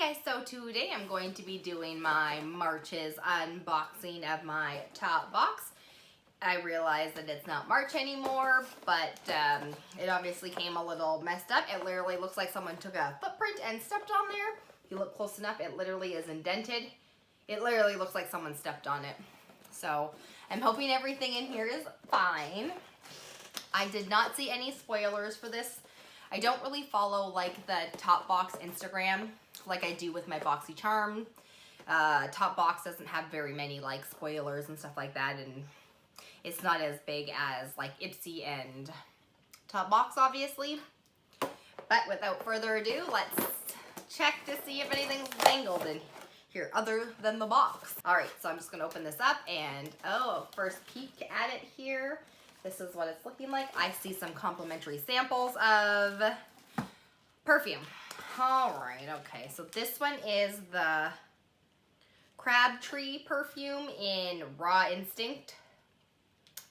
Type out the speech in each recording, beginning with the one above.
Hey guys, so today I'm going to be doing my March's unboxing of my Topbox. I realize that it's not March anymore, but it obviously came a little messed up. It literally looks like someone took a footprint and stepped on there. If you look close enough, it literally is indented. It literally looks like someone stepped on it. So I'm hoping everything in here is fine. I did not see any spoilers for this. I don't really follow like the Topbox Instagram like I do with my BoxyCharm. Topbox doesn't have very many like spoilers and stuff like that, and it's not as big as like Ipsy and Topbox obviously. But without further ado, let's check to see if anything's dangled in here other than the box. Alright, so I'm just gonna open this up and first peek at it here. This is what it's looking like. I see some complimentary samples of perfume. Alright, okay, so this one is the Crabtree perfume in Raw Instinct.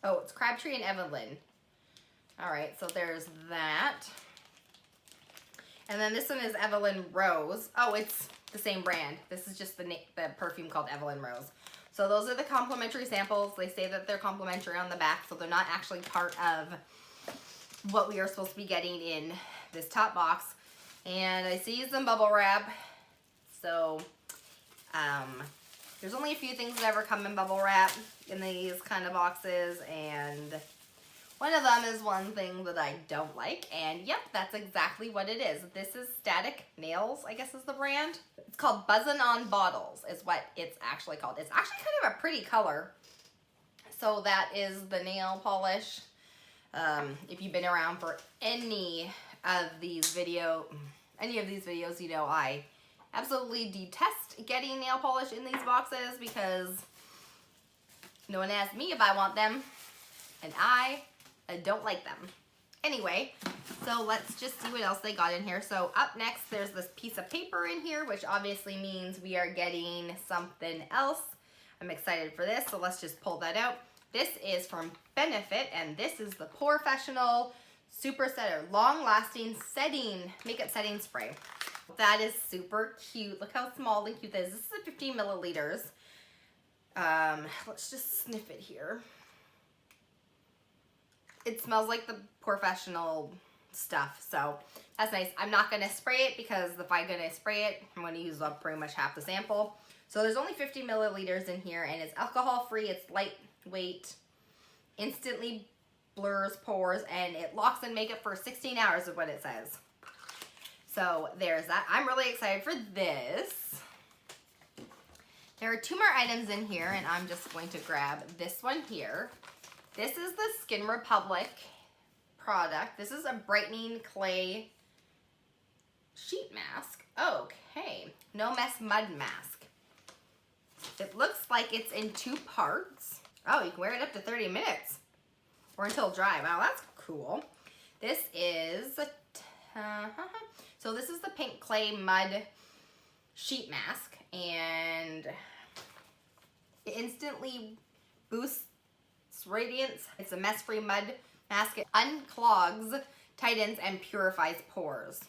Oh, it's Crabtree and Evelyn. Alright, so there's that. And then this one is Evelyn Rose. Oh, it's the same brand. This is just the perfume called Evelyn Rose. So those are the complimentary samples. They say that they're complimentary on the back, so they're not actually part of what we are supposed to be getting in this top box. And I see some bubble wrap. So there's only a few things that ever come in bubble wrap in these kind of boxes, and one of them is one thing that I don't like, and yep, that's exactly what it is. This is Static Nails, I guess is the brand. It's called Buzzin' on Bottles is what it's actually called. It's actually kind of a pretty color. So that is the nail polish. If you've been around for any of these videos, you know I absolutely detest getting nail polish in these boxes because no one asked me if I want them, and I don't like them. Anyway, so let's just see what else they got in here. So up next, there's this piece of paper in here, which obviously means we are getting something else. I'm excited for this, so let's just pull that out. This is from Benefit, and this is the Professional Super Setter Long Lasting Makeup Setting Spray. That is super cute. Look how small and cute that is. This is a 15 milliliters. Let's just sniff it here. It smells like the Professional stuff, so that's nice. I'm not going to spray it because if I'm going to spray it, I'm going to use up pretty much half the sample. So there's only 50 milliliters in here, and it's alcohol free, it's lightweight, instantly blurs pores, and it locks in makeup for 16 hours is what it says. So there's that. I'm really excited for this. There are two more items in here, and I'm just going to grab this one here. This is the Skin Republic product. This is a brightening clay sheet mask. Okay, no mess mud mask. It looks like it's in two parts. Oh, you can wear it up to 30 minutes or until dry. Wow, that's cool. This is so this is the pink clay mud sheet mask, and it instantly boosts radiance. It's a mess-free mud mask. It unclogs, tightens, and purifies pores.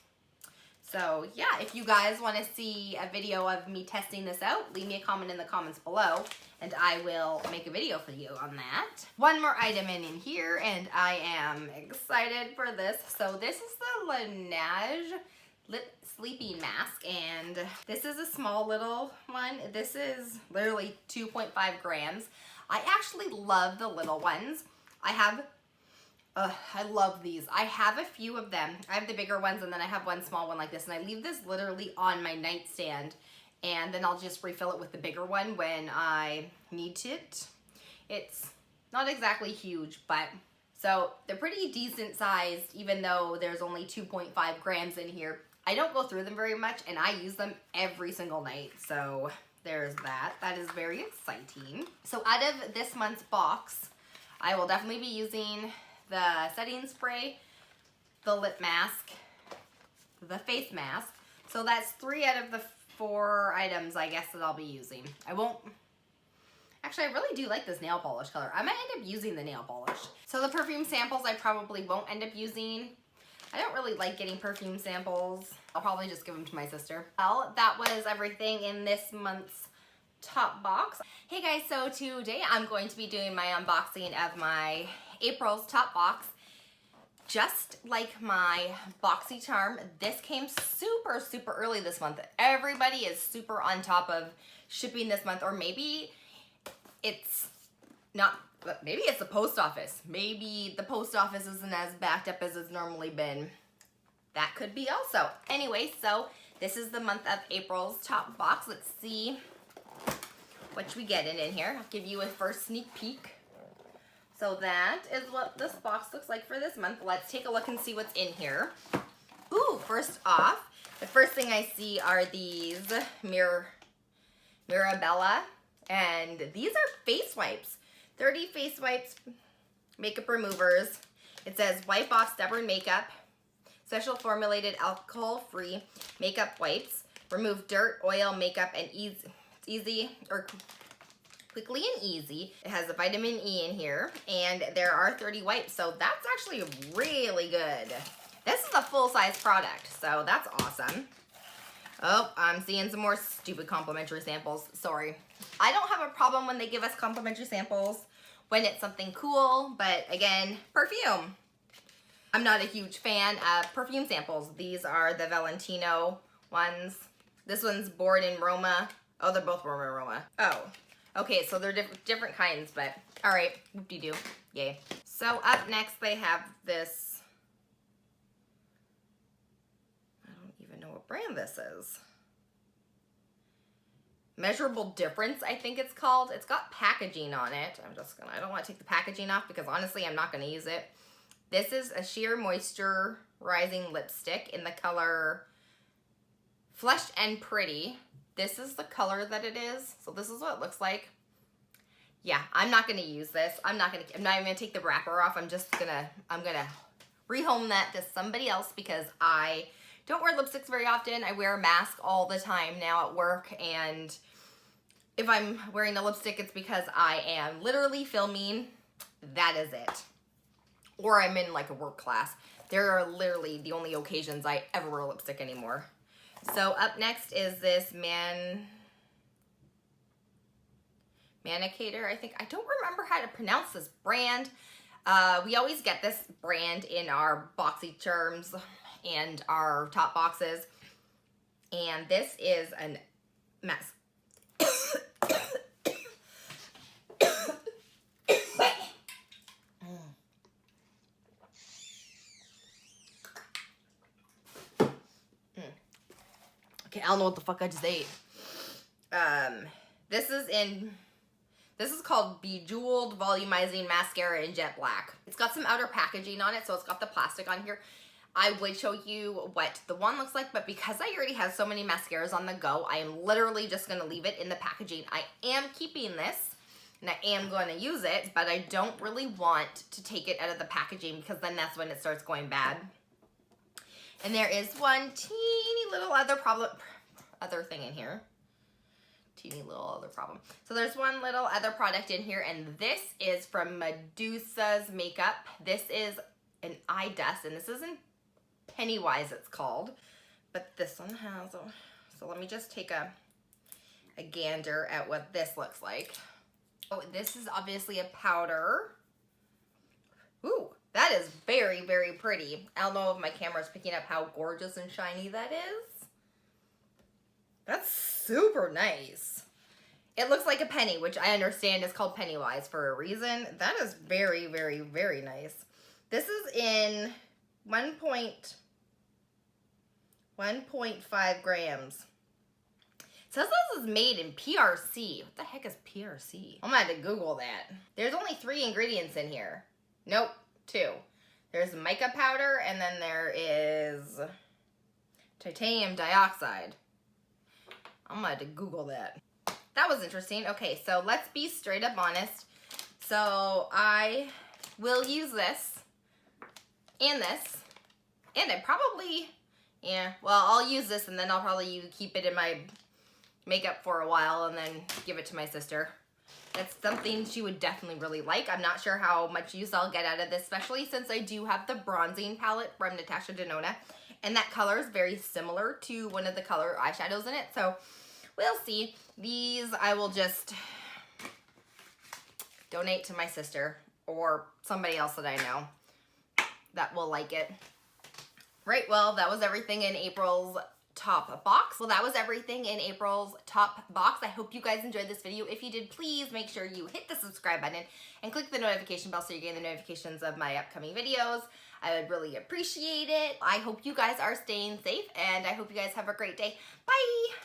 So yeah, if you guys want to see a video of me testing this out, leave me a comment in the comments below, and I will make a video for you on that. One more item in here, and I am excited for this. So this is the Laneige Lip Sleeping Mask, and this is a small little one. This is literally 2.5 grams. I actually love the little ones. I love these. I have a few of them. I have the bigger ones, and then I have one small one like this, and I leave this literally on my nightstand, and then I'll just refill it with the bigger one when I need it. It's not exactly huge, but so they're pretty decent sized, even though there's only 2.5 grams in here. I don't go through them very much, and I use them every single night, so there's that. That is very exciting. So out of this month's box, I will definitely be using the setting spray, the lip mask, the face mask. So that's 3 out of the 4 items I guess that I'll be using. Actually, I really do like this nail polish color. I might end up using the nail polish. So the perfume samples I probably won't end up using. I don't really like getting perfume samples. I'll probably just give them to my sister. Well, that was everything in this month's top box. Hey guys, so today I'm going to be doing my unboxing of my April's top box. Just like my BoxyCharm, this came super early this month. Everybody is super on top of shipping this month, or maybe it's not, maybe it's the post office. Maybe the post office isn't as backed up as it's normally been. That could be also. Anyway, so this is the month of April's top box. Let's see what we get in here. I'll give you a first sneak peek. So that is what this box looks like for this month. Let's take a look and see what's in here. Ooh, first off, the first thing I see are these Mirabella, and these are face wipes. 30 face wipes, makeup removers. It says wipe off stubborn makeup, special formulated alcohol-free makeup wipes, remove dirt, oil, makeup, and quickly and easy. It has a vitamin E in here, and there are 30 wipes, so that's actually really good. This is a full-size product, so that's awesome. Oh, I'm seeing some more stupid complimentary samples. Sorry. I don't have a problem when they give us complimentary samples when it's something cool, but again, perfume. I'm not a huge fan of perfume samples. These are the Valentino ones. This one's Born in Roma. Oh, they're both Born in Roma. Oh. Okay, so they're different kinds, but all right, whoop-de-doo, yay. So up next they have this, I don't even know what brand this is. Measurable Difference, I think it's called. It's got packaging on it. I don't want to take the packaging off because honestly I'm not going to use it. This is a sheer moisturizing lipstick in the color Flushed and Pretty. This is the color that it is. So this is what it looks like. Yeah, I'm not gonna use this. I'm not even gonna take the wrapper off. I'm gonna rehome that to somebody else because I don't wear lipsticks very often. I wear a mask all the time now at work, and if I'm wearing a lipstick, it's because I am literally filming. That is it. Or I'm in like a work class. There are literally the only occasions I ever wear lipstick anymore. So up next is this Manicator, I think. I don't remember how to pronounce this brand. We always get this brand in our BoxyCharms and our top boxes. And this is a mess. Okay, I don't know what the fuck I just ate. This is called Bejeweled Volumizing Mascara in Jet Black. It's got some outer packaging on it, so it's got the plastic on here. I would show you what the one looks like, but because I already have so many mascaras on the go, I am literally just gonna leave it in the packaging. I am keeping this, and I am gonna use it, but I don't really want to take it out of the packaging because then that's when it starts going bad. And there is one teeny little other thing in here. Teeny little other problem. So there's one little other product in here, and this is from Medusa's Makeup. This is an eye dust, and this isn't Pennywise it's called, but this one has a, so let me just take a gander at what this looks like. Oh, this is obviously a powder. Ooh. That is very pretty. I don't know if my camera's picking up how gorgeous and shiny that is. That's super nice. It looks like a penny, which I understand is called Pennywise for a reason. That is very nice. This is in 1.5 grams. It says this is made in PRC. What the heck is PRC? I'm gonna have to Google that. There's only 3 ingredients in here. Nope. 2. There's mica powder, and then there is titanium dioxide. I'm gonna have to Google that. That was interesting. Okay, so let's be straight up honest. So I will use this and this, and I probably, yeah, well, I'll use this and then I'll probably keep it in my makeup for a while and then give it to my sister. That's something she would definitely really like. I'm not sure how much use I'll get out of this, especially since I do have the bronzing palette from Natasha Denona. And that color is very similar to one of the color eyeshadows in it. So we'll see. These I will just donate to my sister or somebody else that I know that will like it. Right, well, that was everything in April's top box. Well, that was everything in April's top box. I hope you guys enjoyed this video. If you did, please make sure you hit the subscribe button and click the notification bell so you get the notifications of my upcoming videos. I would really appreciate it. I hope you guys are staying safe, and I hope you guys have a great day. Bye!